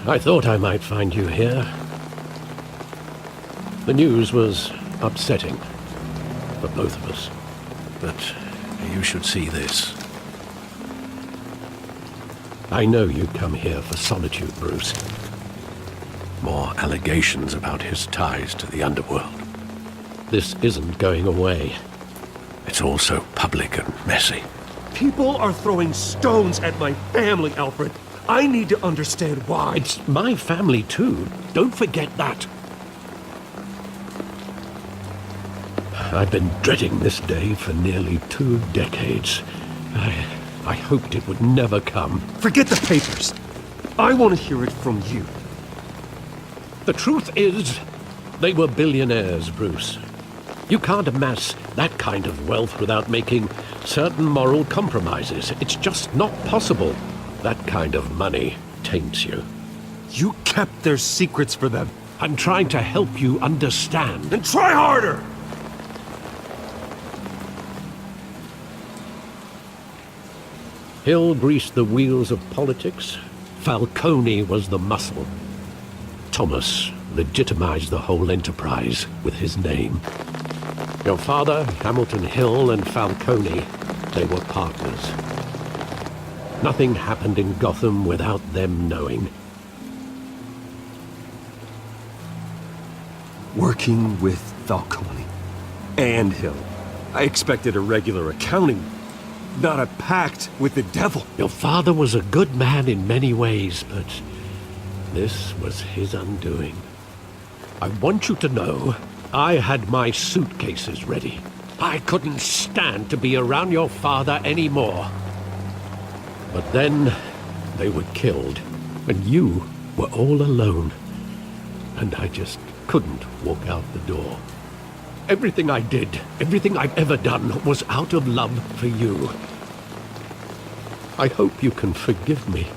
I thought I might find you here. The news was upsetting for both of us. But you should see this. I know you come here for solitude, Bruce. More allegations about his ties to the underworld. This isn't going away. It's all so public and messy. People are throwing stones at my family, Alfred. I need to understand why. It's my family too. Don't forget that. I've been dreading this day for nearly 2 decades. I hoped it would never come. Forget the papers. I want to hear it from you. The truth is, they were billionaires, Bruce. You can't amass that kind of wealth without making certain moral compromises. It's just not possible. That kind of money taints you. You kept their secrets for them. I'm trying to help you understand. Then try harder! Hill greased the wheels of politics. Falcone was the muscle. Thomas legitimized the whole enterprise with his name. Your father, Hamilton Hill, and Falcone, they were partners. Nothing happened in Gotham without them knowing. Working with Falcone and Hill. I expected a regular accounting, not a pact with the devil. Your father was a good man in many ways, but this was his undoing. I want you to know, I had my suitcases ready. I couldn't stand to be around your father anymore. But then, they were killed, and you were all alone. And I just couldn't walk out the door. Everything I did, everything I've ever done, was out of love for you. I hope you can forgive me.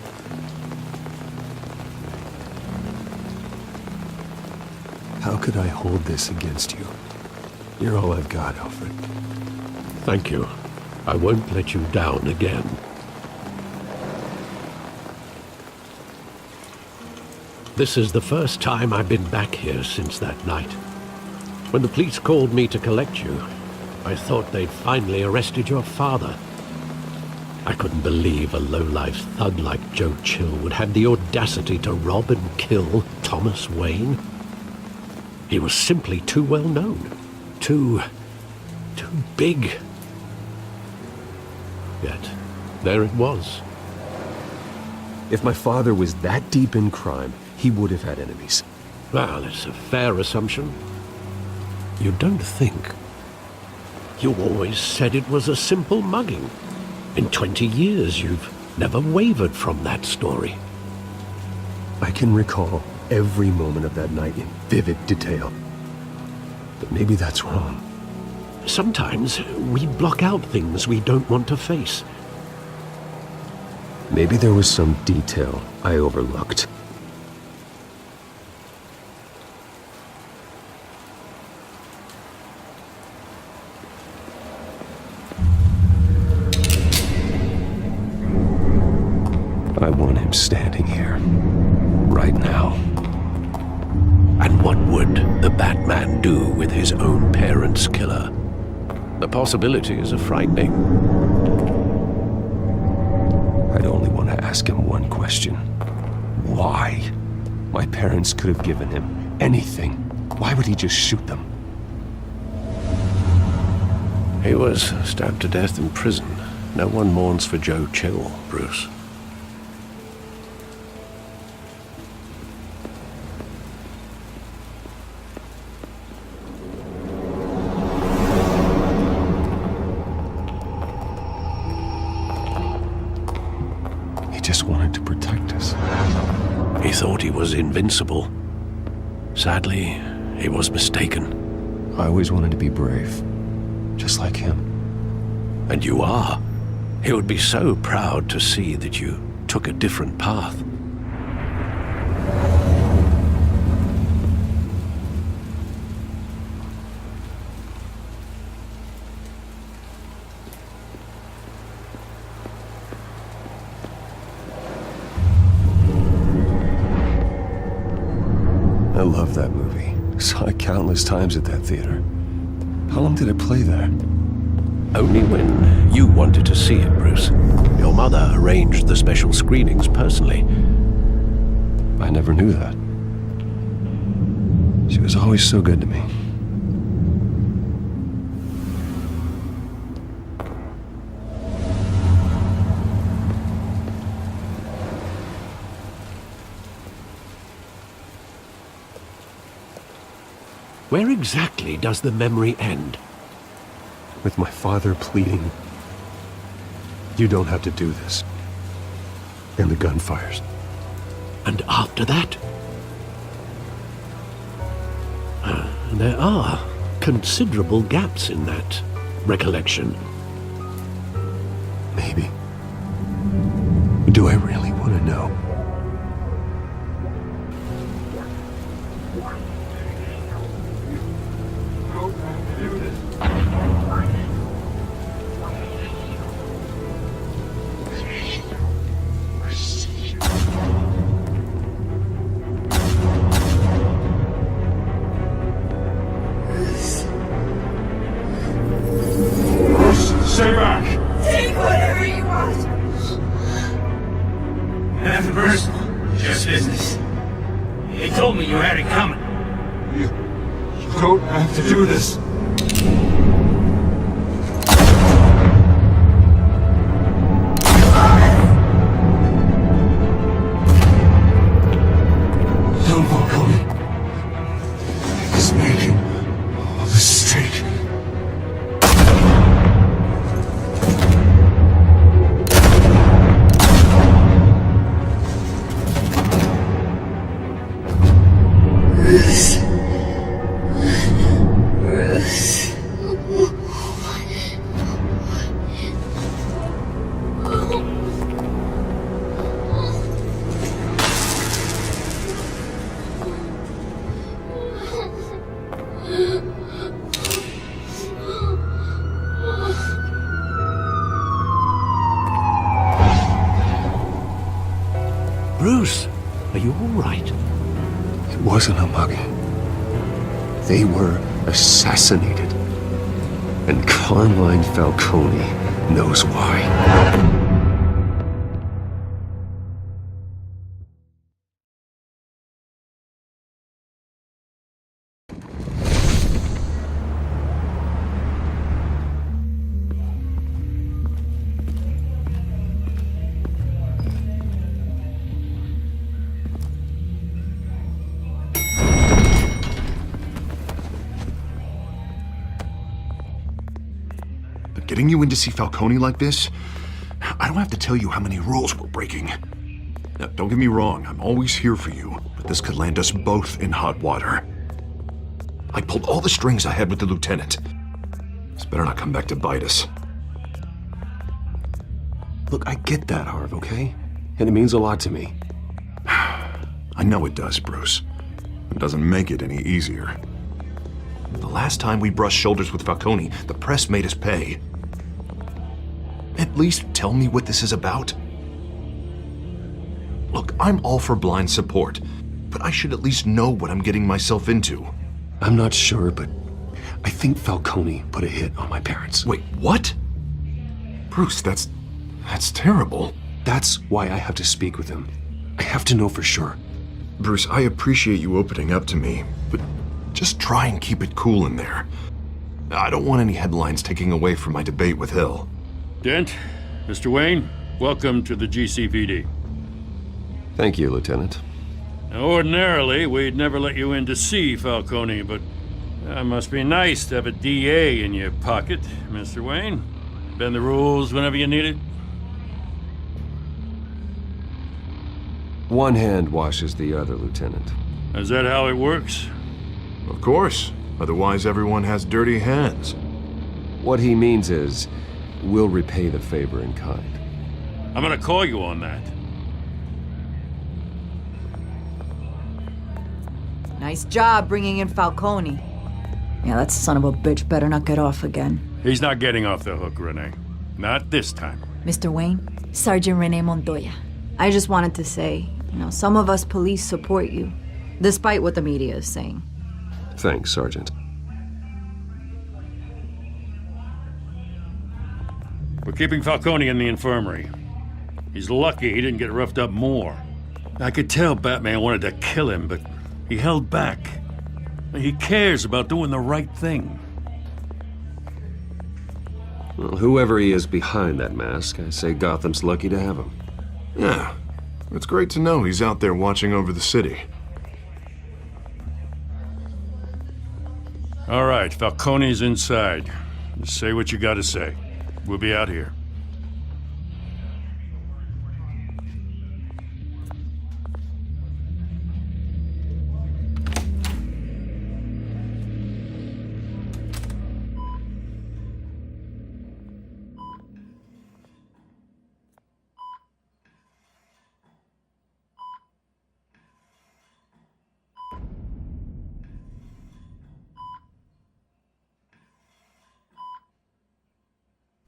How could I hold this against you? You're all I've got, Alfred. Thank you. I won't let you down again. This is the first time I've been back here since that night. When the police called me to collect you, I thought they'd finally arrested your father. I couldn't believe a low-life thug like Joe Chill would have the audacity to rob and kill Thomas Wayne. He was simply too well known. Too big. Yet, there it was. If my father was that deep in crime, he would have had enemies. Well, it's a fair assumption. You don't think. You always said it was a simple mugging. In 20 years, you've never wavered from that story. I can recall every moment of that night in vivid detail. But maybe that's wrong. Sometimes we block out things we don't want to face. Maybe there was some detail I overlooked. I want him standing here, right now. And what would the Batman do with his own parents' killer? The possibilities are frightening. I'd only want to ask him one question. Why? My parents could have given him anything. Why would he just shoot them? He was stabbed to death in prison. No one mourns for Joe Chill, Bruce. Just wanted to protect us. He thought he was invincible. Sadly, he was mistaken. I always wanted to be brave, just like him. And you are. He would be so proud to see that you took a different path. countless times at that theater. How long did I play there? Only when you wanted to see it, Bruce. Your mother arranged the special screenings personally. I never knew that. She was always so good to me. Where exactly does the memory end? With my father pleading, "You don't have to do this." And the gun fires. And after that? There are considerable gaps in that recollection. Maybe. Do I really want to know? Stay back! Take whatever you want! Nothing personal, just business. They told me you had it coming. You don't have to do this. Don't walk on me. He's making a mistake. Bruce, are you all right? It wasn't a mug. They were assassinated. And Carmine Falcone knows why. Getting you in to see Falcone like this? I don't have to tell you how many rules we're breaking. Now, don't get me wrong, I'm always here for you, but this could land us both in hot water. I pulled all the strings I had with the lieutenant. This better not come back to bite us. Look, I get that, Harv, okay? And it means a lot to me. I know it does, Bruce. It doesn't make it any easier. The last time we brushed shoulders with Falcone, the press made us pay. At least tell me what this is about. Look, I'm all for blind support, but I should at least know what I'm getting myself into. I'm not sure, but I think Falcone put a hit on my parents. Wait, what? Bruce, that's terrible. That's why I have to speak with him. I have to know for sure. Bruce, I appreciate you opening up to me, but just try and keep it cool in there. I don't want any headlines taking away from my debate with Hill. Dent, Mr. Wayne, welcome to the GCPD. Thank you, Lieutenant. Now, ordinarily, we'd never let you in to see Falcone, but it must be nice to have a DA in your pocket, Mr. Wayne. Bend the rules whenever you need it. One hand washes the other, Lieutenant. Is that how it works? Of course. Otherwise, everyone has dirty hands. What he means is, we'll repay the favor in kind. I'm gonna call you on that. Nice job bringing in Falcone. Yeah, that son of a bitch better not get off again. He's not getting off the hook, Renee. Not this time. Mr. Wayne, Sergeant Renee Montoya. I just wanted to say, some of us police support you, despite what the media is saying. Thanks, Sergeant. We're keeping Falcone in the infirmary. He's lucky he didn't get roughed up more. I could tell Batman wanted to kill him, but he held back. He cares about doing the right thing. Well, whoever he is behind that mask, I say Gotham's lucky to have him. Yeah, it's great to know he's out there watching over the city. All right, Falcone's inside. Just say what you gotta say. We'll be out here.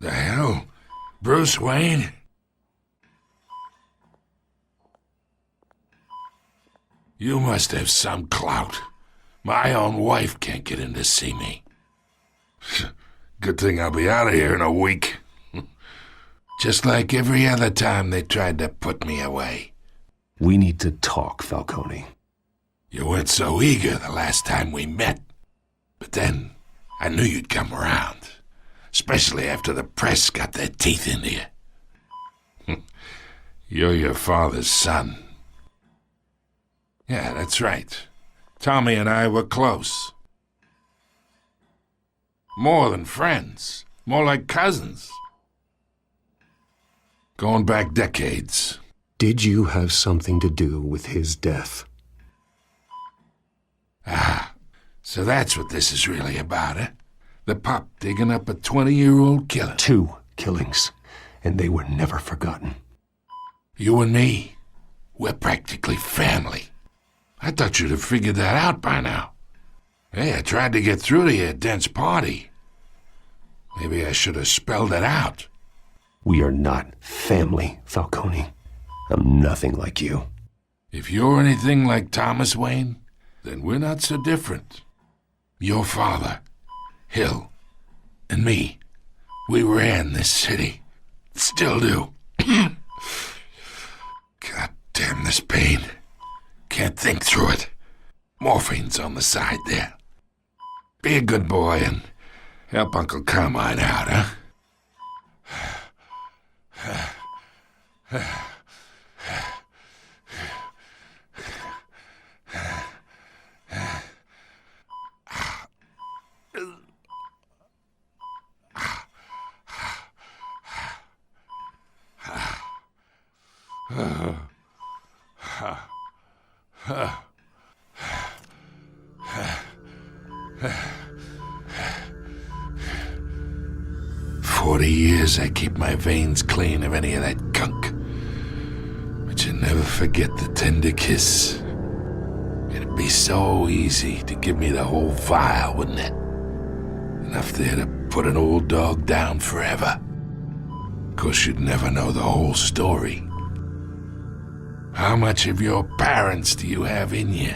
The hell? Bruce Wayne? You must have some clout. My own wife can't get in to see me. Good thing I'll be out of here in a week. Just like every other time they tried to put me away. We need to talk, Falcone. You weren't so eager the last time we met. But then, I knew you'd come around. Especially after the press got their teeth into you. You're your father's son. Yeah, that's right. Tommy and I were close. More than friends. More like cousins. Going back decades. Did you have something to do with his death? Ah, so that's what this is really about, eh? The pup digging up a 20-year-old killer. 2 killings, and they were never forgotten. You and me, we're practically family. I thought you'd have figured that out by now. Hey, I tried to get through to you at Dent's party. Maybe I should have spelled it out. We are not family, Falcone. I'm nothing like you. If you're anything like Thomas Wayne, then we're not so different. Your father, Hill, and me, we ran this city. Still do. God damn this pain. Can't think through it. Morphine's on the side there. Be a good boy and help Uncle Carmine out, huh? 40 years I keep my veins clean of any of that gunk. But you never forget the tender kiss. It'd be so easy to give me the whole vial, wouldn't it? Enough there to put an old dog down forever. Of course, you'd never know the whole story. How much of your parents do you have in you?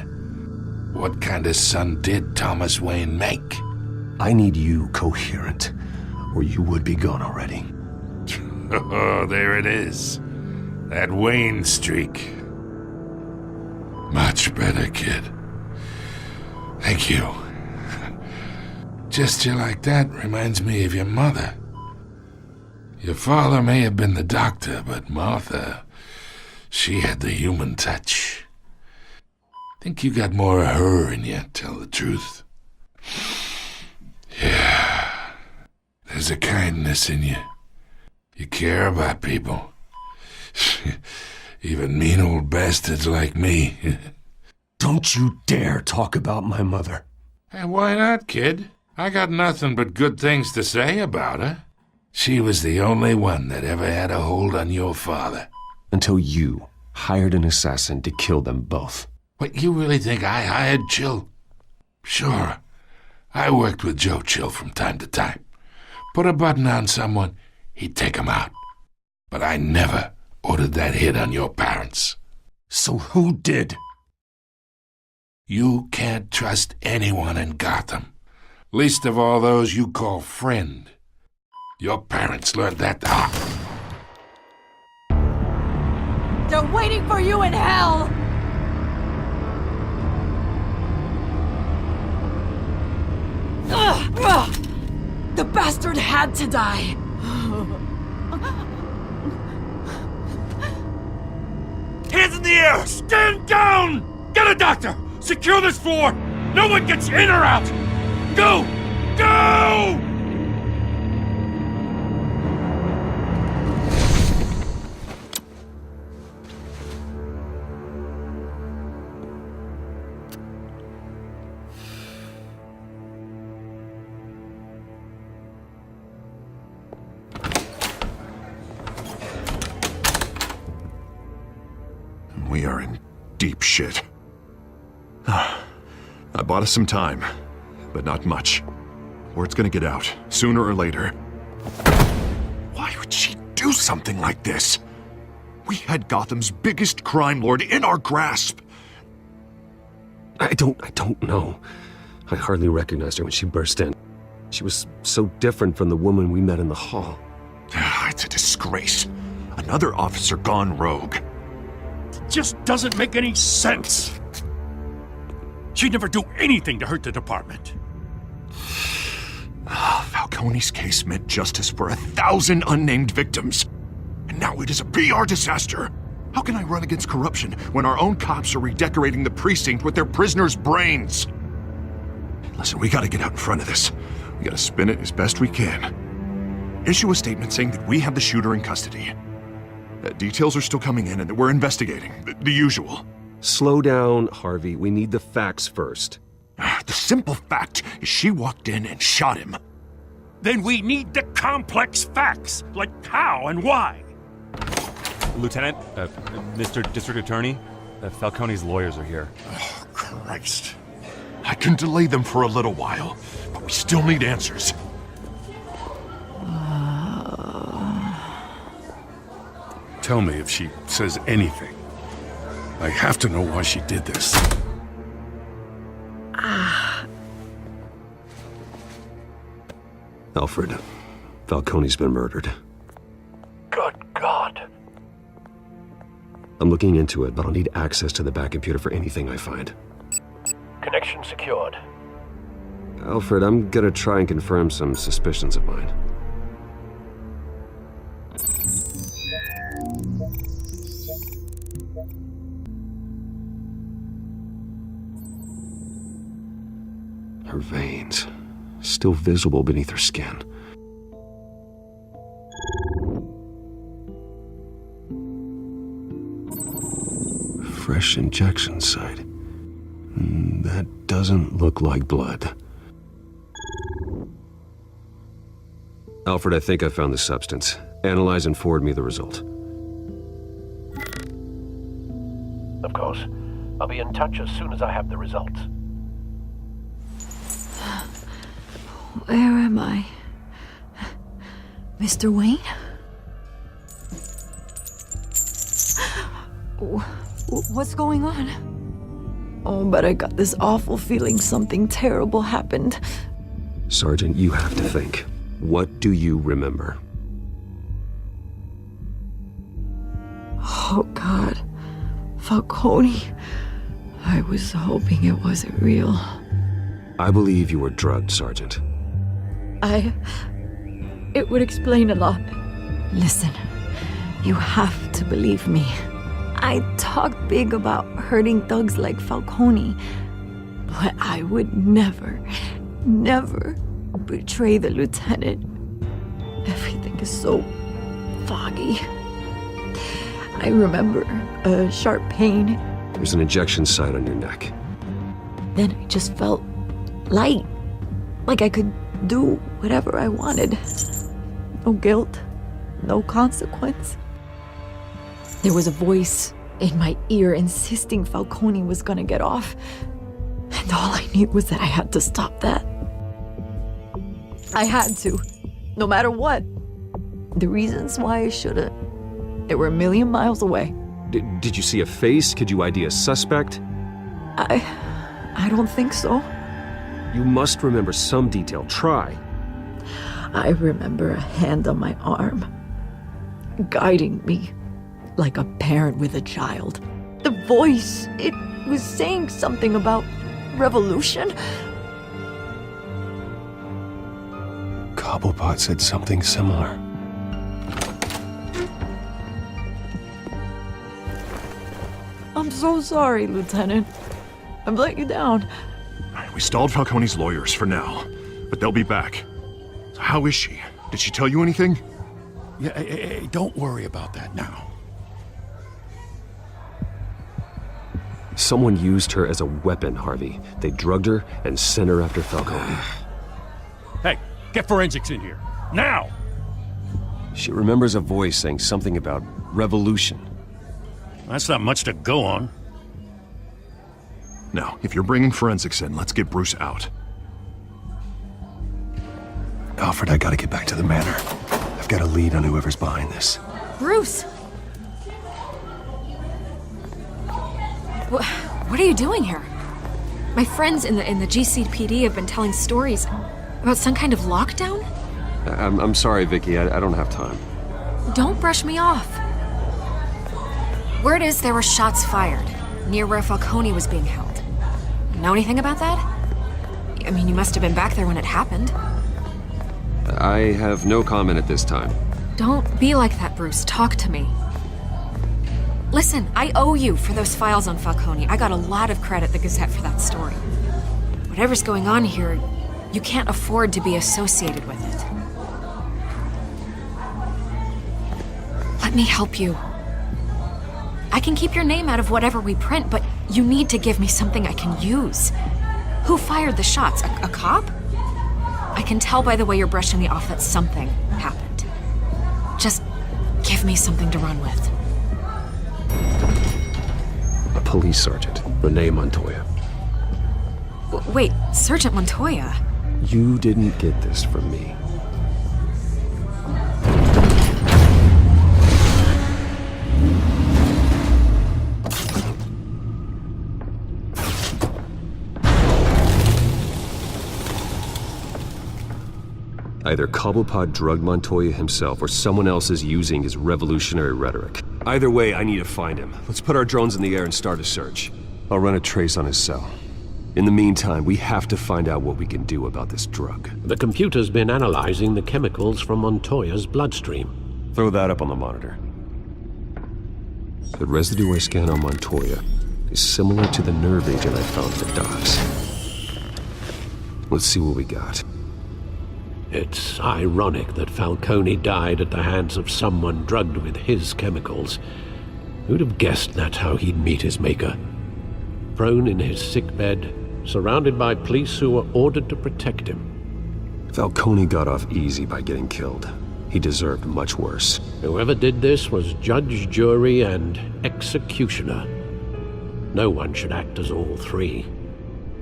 What kind of son did Thomas Wayne make? I need you coherent, or you would be gone already. Oh, there it is. That Wayne streak. Much better, kid. Thank you. Gesture like that reminds me of your mother. Your father may have been the doctor, but Martha, she had the human touch. Think you got more of her in you, tell the truth. Yeah. There's a kindness in you. You care about people. Even mean old bastards like me. Don't you dare talk about my mother. Hey, why not, kid? I got nothing but good things to say about her. She was the only one that ever had a hold on your father. Until you hired an assassin to kill them both. What, you really think I hired Chill? Sure. I worked with Joe Chill from time to time. Put a button on someone, he'd take 'em out. But I never ordered that hit on your parents. So who did? You can't trust anyone in Gotham. Least of all those you call friend. Your parents learned that. They're waiting for you in hell! The bastard had to die! Hands in the air! Stand down! Get a doctor! Secure this floor! No one gets in or out! Go! Go! We are in deep shit. I bought us some time, but not much. Word's gonna get out, sooner or later. Why would she do something like this? We had Gotham's biggest crime lord in our grasp. I don't know. I hardly recognized her when she burst in. She was so different from the woman we met in the hall. It's a disgrace. Another officer gone rogue. Just doesn't make any sense. She'd never do anything to hurt the department. Falcone's case meant justice for 1,000 unnamed victims. And now it is a PR disaster. How can I run against corruption when our own cops are redecorating the precinct with their prisoners' brains? Listen, we gotta get out in front of this. We gotta spin it as best we can. Issue a statement saying that we have the shooter in custody. Details are still coming in and that we're investigating. The usual. Slow down, Harvey. We need the facts first. The simple fact is she walked in and shot him. Then we need the complex facts, like how and why. Lieutenant, Mr. District Attorney, Falcone's lawyers are here. Oh, Christ. I can delay them for a little while, but we still need answers. Tell me if she says anything. I have to know why she did this. Alfred, Falcone's been murdered. Good God. I'm looking into it, but I'll need access to the back computer for anything I find. Connection secured. Alfred, I'm gonna try and confirm some suspicions of mine. Her veins, still visible beneath her skin. Fresh injection site. That doesn't look like blood. Alfred, I think I found the substance. Analyze and forward me the result. Of course. I'll be in touch as soon as I have the results. Where am I? Mr. Wayne? What's going on? Oh, but I got this awful feeling something terrible happened. Sergeant, you have to think. What do you remember? Oh, God. Falcone. I was hoping it wasn't real. I believe you were drugged, Sergeant. It would explain a lot. Listen, you have to believe me. I talked big about hurting thugs like Falcone, but I would never betray the lieutenant. Everything is so foggy. I remember a sharp pain. There's an injection site on your neck. Then I just felt light, like I could do whatever I wanted. No guilt, no consequence. There was a voice in my ear insisting Falcone was gonna get off, and all I knew was that I had to stop that. I had to, no matter what. The reasons why I shouldn't, they were a million miles away. Did you see a face? Could you ID a suspect? I don't think so. You must remember some detail. Try. I remember a hand on my arm, guiding me like a parent with a child. The voice, it was saying something about revolution. Cobblepot said something similar. I'm so sorry, Lieutenant. I've let you down. We stalled Falcone's lawyers for now, but they'll be back. So how is she? Did she tell you anything? Yeah, hey, don't worry about that now. Someone used her as a weapon, Harvey. They drugged her and sent her after Falcone. Hey, get forensics in here. Now! She remembers a voice saying something about revolution. That's not much to go on. Now, if you're bringing forensics in, let's get Bruce out. Alfred, I gotta get back to the manor. I've got a lead on whoever's behind this. Bruce! What are you doing here? My friends in the GCPD have been telling stories about some kind of lockdown? I'm sorry, Vicky. I don't have time. Don't brush me off. Word is there were shots fired near where Falcone was being held. Know anything about that? I mean, you must have been back there when it happened. I have no comment at this time. Don't be like that, Bruce. Talk to me. Listen, I owe you for those files on Falcone. I got a lot of credit at the Gazette for that story. Whatever's going on here, you can't afford to be associated with it. Let me help you. I can keep your name out of whatever we print, but you need to give me something I can use. Who fired the shots? A cop? I can tell by the way you're brushing me off that something happened. Just give me something to run with. A police sergeant, Renee Montoya. Wait, Sergeant Montoya? You didn't get this from me. Either Cobblepot drugged Montoya himself, or someone else is using his revolutionary rhetoric. Either way, I need to find him. Let's put our drones in the air and start a search. I'll run a trace on his cell. In the meantime, we have to find out what we can do about this drug. The computer's been analyzing the chemicals from Montoya's bloodstream. Throw that up on the monitor. The residue I scan on Montoya is similar to the nerve agent I found at the docks. Let's see what we got. It's ironic that Falcone died at the hands of someone drugged with his chemicals. Who'd have guessed that's how he'd meet his maker? Prone in his sickbed, surrounded by police who were ordered to protect him. Falcone got off easy by getting killed. He deserved much worse. Whoever did this was judge, jury, and executioner. No one should act as all three.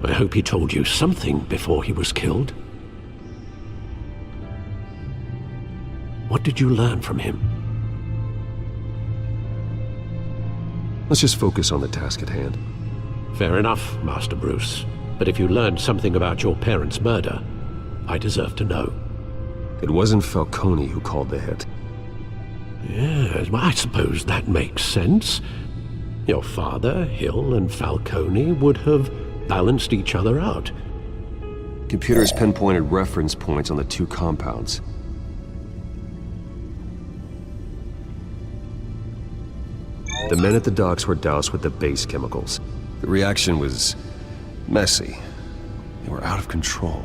I hope he told you something before he was killed. What did you learn from him? Let's just focus on the task at hand. Fair enough, Master Bruce. But if you learned something about your parents' murder, I deserve to know. It wasn't Falcone who called the hit. Yes, well, I suppose that makes sense. Your father, Hill, and Falcone would have balanced each other out. Computers pinpointed reference points on the two compounds. The men at the docks were doused with the base chemicals. The reaction was messy. They were out of control.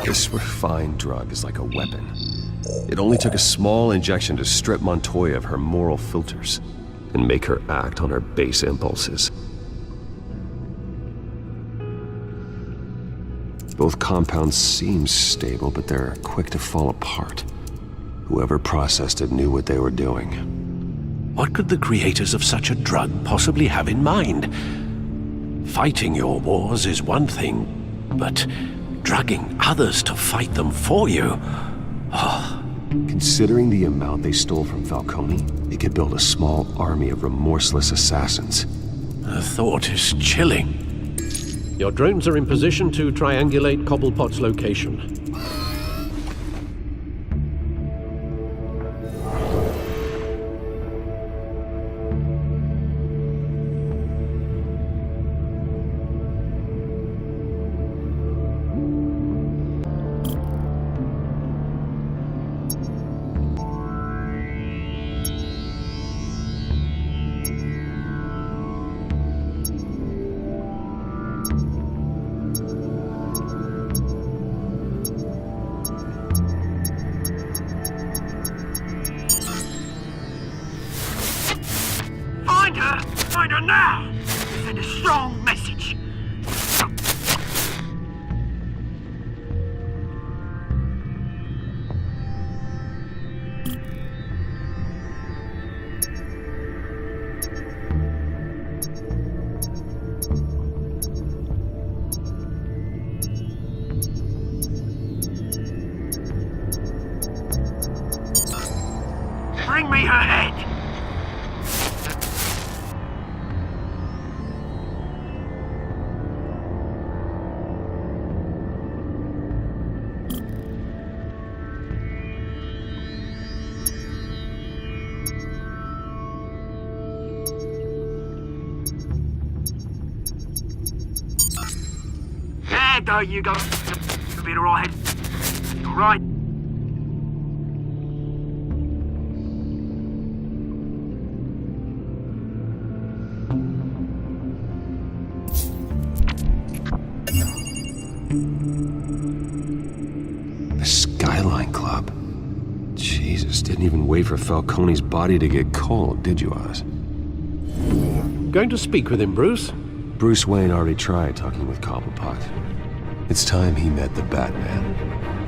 This refined drug is like a weapon. It only took a small injection to strip Montoya of her moral filters and make her act on her base impulses. Both compounds seem stable, but they're quick to fall apart. Whoever processed it knew what they were doing. What could the creators of such a drug possibly have in mind? Fighting your wars is one thing, but drugging others to fight them for you? Oh, Considering the amount they stole from Falcone, they could build a small army of remorseless assassins. The thought is chilling. Your drones are in position to triangulate Cobblepot's location. Find her now! Send a strong message. Bring me her head! There you go. You'll be alright. Alright. The Skyline Club. Jesus, didn't even wait for Falcone's body to get cold, did you, Oz? Going to speak with him, Bruce? Bruce Wayne already tried talking with Cobblepot. It's time he met the Batman.